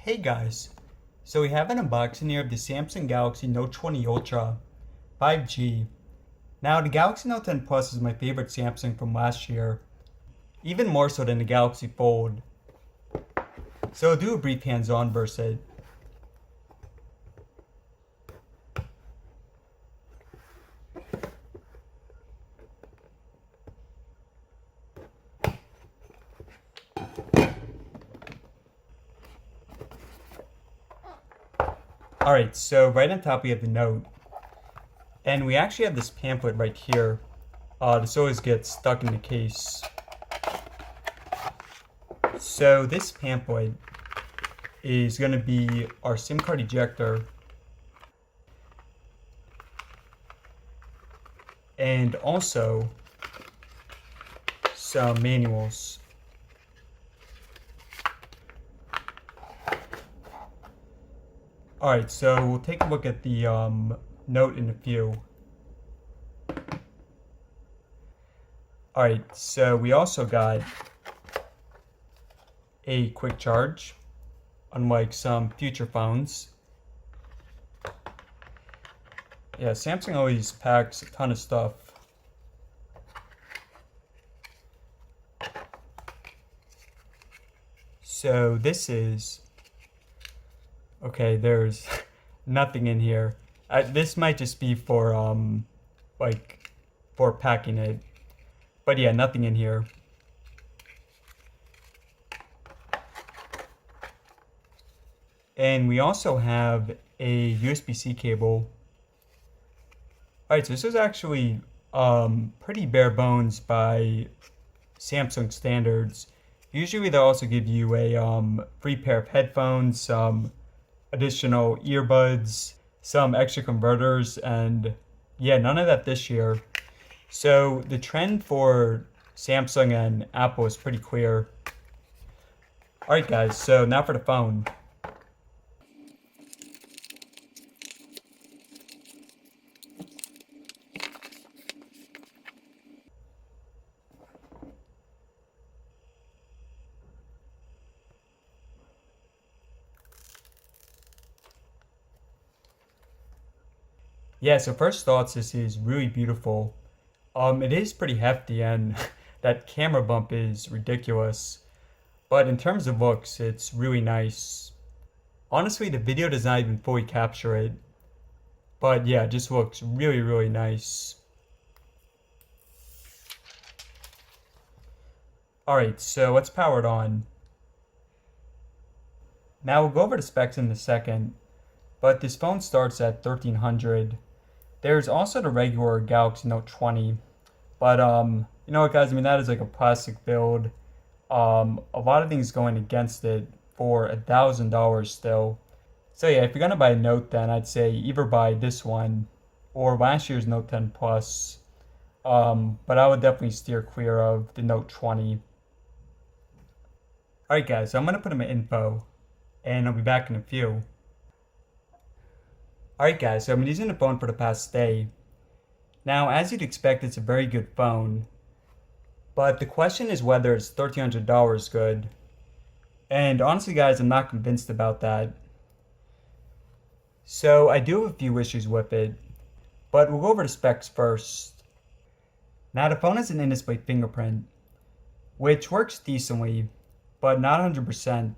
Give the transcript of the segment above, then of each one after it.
Hey guys, so we have an unboxing here of the Samsung Galaxy Note 20 Ultra 5G. Now the Galaxy Note 10 Plus is my favorite Samsung from last year, even more so than the Galaxy Fold. So I'll do a brief hands-on versus it. Alright, so right on top we have the Note. And we actually have this pamphlet right here. This always gets stuck in the case. So this pamphlet is going to be our SIM card ejector. And also some manuals. Alright, so we'll take a look at the Note in a few. Alright, so we also got a quick charge, unlike some future phones. Yeah, Samsung always packs a ton of stuff. So this is, okay, there's nothing in here. This might just be for for packing it. But yeah, nothing in here. And we also have a USB-C cable. Alright, so this is actually pretty bare bones by Samsung standards. Usually they'll also give you a free pair of headphones, some additional earbuds, some extra converters, and yeah, none of that this year. So the trend for Samsung and Apple is pretty clear. Alright guys, so now for the phone. Yeah, so first thoughts, this is really beautiful. It is pretty hefty and that camera bump is ridiculous. But in terms of looks, it's really nice. Honestly, the video does not even fully capture it. But yeah, it just looks really, really nice. Alright, so let's power it on. Now we'll go over the specs in a second. But this phone starts at $1,300. There's also the regular Galaxy Note 20. But, you know what guys, I mean, that is like a plastic build. A lot of things going against it for $1,000 still. So yeah, if you're gonna buy a Note then I'd say either buy this one or last year's Note 10 Plus. But I would definitely steer clear of the Note 20. Alright guys, so I'm gonna put in my info and I'll be back in a few. Alright guys, so I've been using the phone for the past day. Now, as you'd expect, it's a very good phone. But the question is whether it's $1,300 good. And honestly guys, I'm not convinced about that. So I do have a few issues with it. But we'll go over the specs first. Now the phone has an in-display fingerprint, which works decently, but not 100%.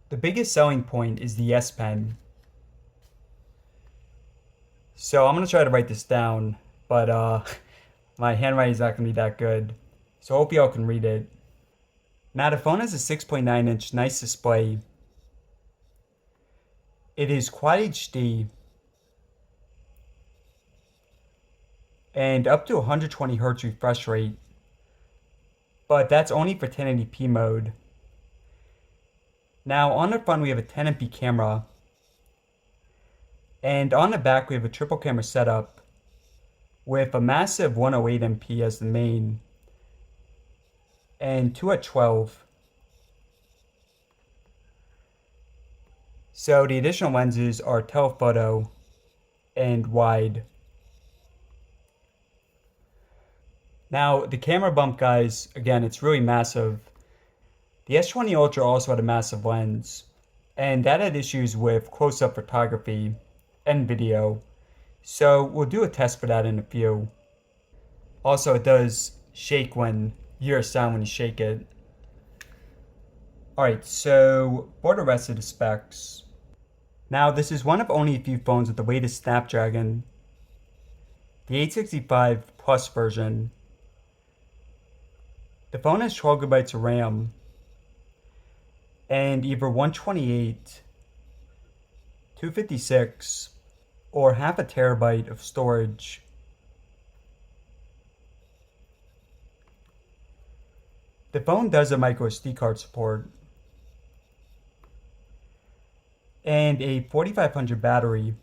The biggest selling point is the S Pen. So I'm going to try to write this down, but my handwriting is not going to be that good. So I hope y'all can read it. Now the phone has a 6.9-inch nice display. It is Quad HD and up to 120 Hz refresh rate. But that's only for 1080p mode. Now on the front we have a 10MP camera. And on the back we have a triple camera setup with a massive 108MP as the main and two at 12. So the additional lenses are telephoto and wide. Now the camera bump guys, again, it's really massive. The S20 Ultra also had a massive lens, and that had issues with close-up photography and video. So we'll do a test for that in a few. Also, it does shake when you hear a sound when you shake it. Alright, so for the rest of the specs. Now, this is one of only a few phones with the latest Snapdragon, the 865 Plus version. The phone has 12 gigabytes of RAM and either 128, 256, or half a terabyte of storage. The phone does have micro SD card support and a 4500 battery,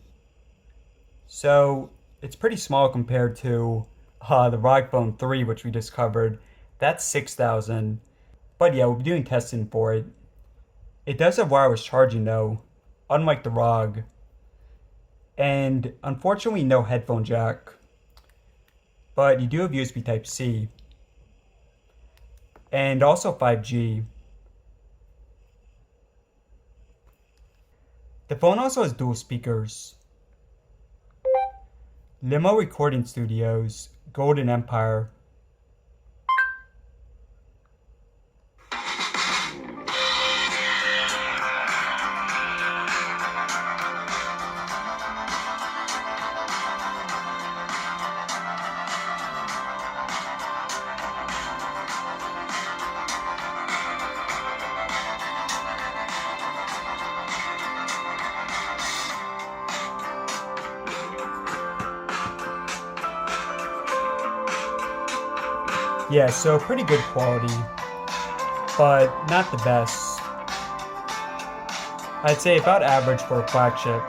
so it's pretty small compared to the ROG Phone 3, which we just covered. That's 6,000. But yeah, we'll be doing testing for it. It does have wireless charging though, unlike the ROG. And unfortunately, no headphone jack. But you do have USB Type-C. And also 5G. The phone also has dual speakers. Limo Recording Studios, Golden Empire. Yeah, so pretty good quality, but not the best. I'd say about average for a flagship.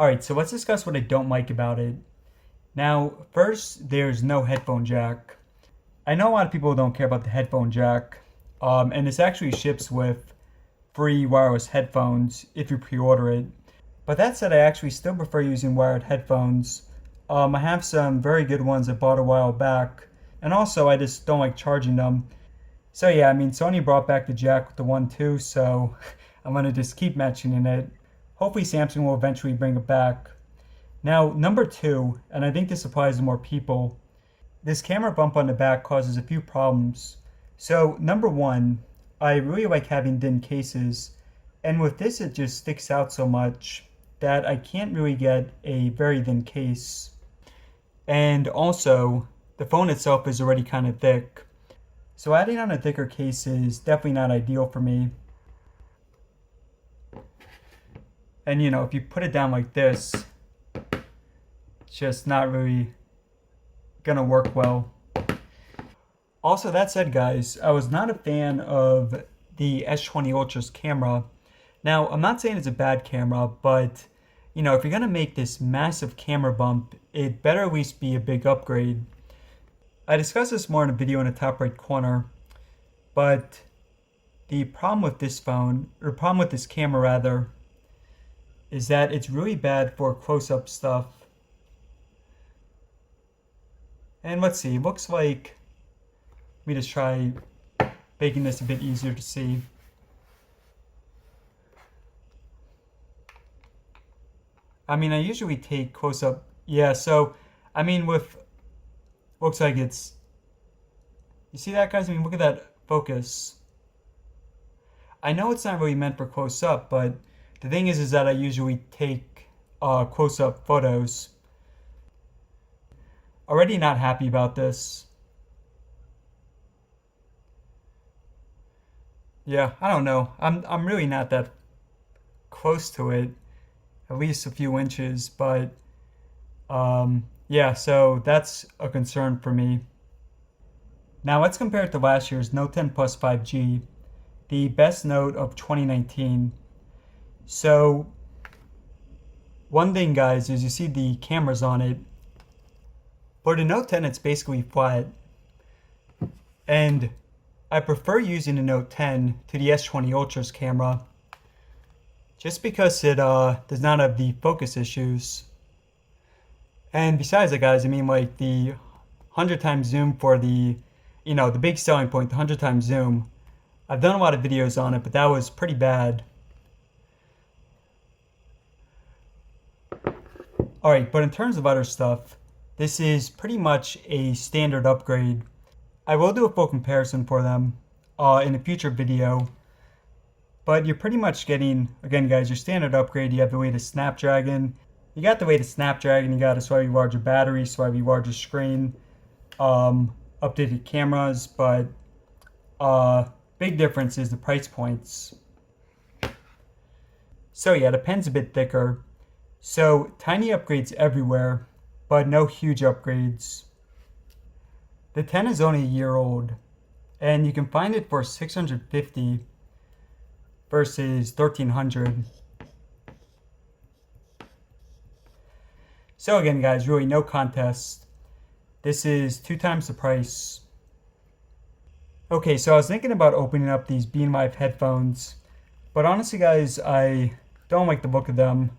Alright, so let's discuss what I don't like about it. Now, first, there's no headphone jack. I know a lot of people don't care about the headphone jack, and this actually ships with free wireless headphones if you pre-order it. But that said, I actually still prefer using wired headphones. I have some very good ones I bought a while back, and also I just don't like charging them. So yeah, I mean, Sony brought back the jack with the 1.2, so I'm gonna just keep mentioning it. Hopefully Samsung will eventually bring it back. Now, number two, and I think this applies to more people, this camera bump on the back causes a few problems. So, number one, I really like having thin cases, and with this it just sticks out so much that I can't really get a very thin case. And also, the phone itself is already kind of thick, so adding on a thicker case is definitely not ideal for me. And you know, if you put it down like this, it's just not really gonna work well. Also, that said, guys, I was not a fan of the S20 Ultra's camera. Now, I'm not saying it's a bad camera, but you know, if you're gonna make this massive camera bump, it better at least be a big upgrade. I discussed this more in a video in the top right corner, but the problem with this phone, or problem with this camera rather, is that it's really bad for close-up stuff. And let's see, it looks like, let me just try making this a bit easier to see. I mean, I usually take close-up, yeah, so, I mean, with, looks like it's, you see that, guys? I mean, look at that focus. I know it's not really meant for close-up, but the thing is that I usually take close-up photos. Already not happy about this. Yeah, I don't know. I'm really not that close to it, at least a few inches, but yeah, so that's a concern for me. Now let's compare it to last year's Note 10 Plus 5G, the best Note of 2019. So one thing, guys, is you see the cameras on it. For the Note 10, it's basically flat. And I prefer using the Note 10 to the S20 Ultra's camera just because it does not have the focus issues. And besides that, guys, I mean, like the 100 times zoom for the, the big selling point, the 100 times zoom. I've done a lot of videos on it, but that was pretty bad. Alright, but in terms of other stuff, this is pretty much a standard upgrade. I will do a full comparison for them in a future video, but you're pretty much getting, again guys, your standard upgrade. You have the latest Snapdragon. You got the latest Snapdragon, you got a slightly larger battery, slightly larger screen, updated cameras, but big difference is the price points. So yeah, the pen's a bit thicker. So tiny upgrades everywhere, but no huge upgrades. The 10 is only a year old, and you can find it for $650 versus $1,300. So again, guys, really no contest. This is 2 times the price. Okay, so I was thinking about opening up these Beanwife headphones, but honestly, guys, I don't like the look of them.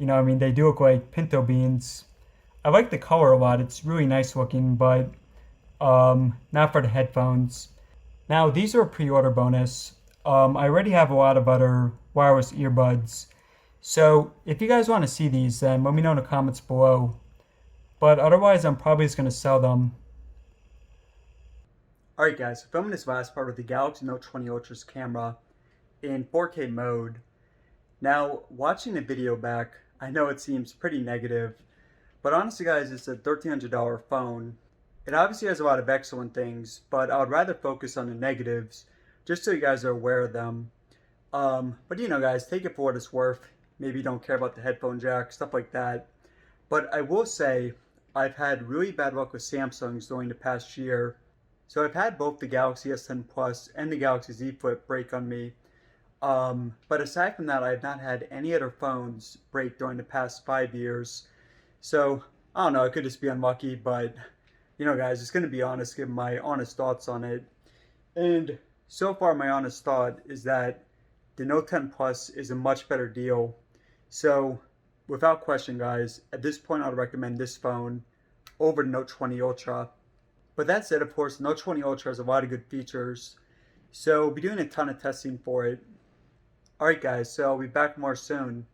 I mean, they do look like pinto beans. I like the color a lot. It's really nice looking, but not for the headphones. Now, these are a pre-order bonus. I already have a lot of other wireless earbuds. So if you guys want to see these, then let me know in the comments below. But otherwise, I'm probably just going to sell them. Alright guys, so filming this last part with the Galaxy Note 20 Ultra's camera in 4K mode. Now, watching the video back, I know it seems pretty negative, but honestly guys, it's a $1,300 phone. It obviously has a lot of excellent things, but I would rather focus on the negatives, just so you guys are aware of them. But guys, take it for what it's worth. Maybe you don't care about the headphone jack, stuff like that. But I will say, I've had really bad luck with Samsungs during the past year. So I've had both the Galaxy S10 Plus and the Galaxy Z Flip break on me. But aside from that, I have not had any other phones break during the past 5 years. So, I don't know, it could just be unlucky, but, guys, just going to be honest, give my honest thoughts on it. And so far, my honest thought is that the Note 10 Plus is a much better deal. So, without question, guys, at this point, I would recommend this phone over the Note 20 Ultra. But that said, of course, the Note 20 Ultra has a lot of good features. So, we'll be doing a ton of testing for it. Alright guys, so I'll be back more soon.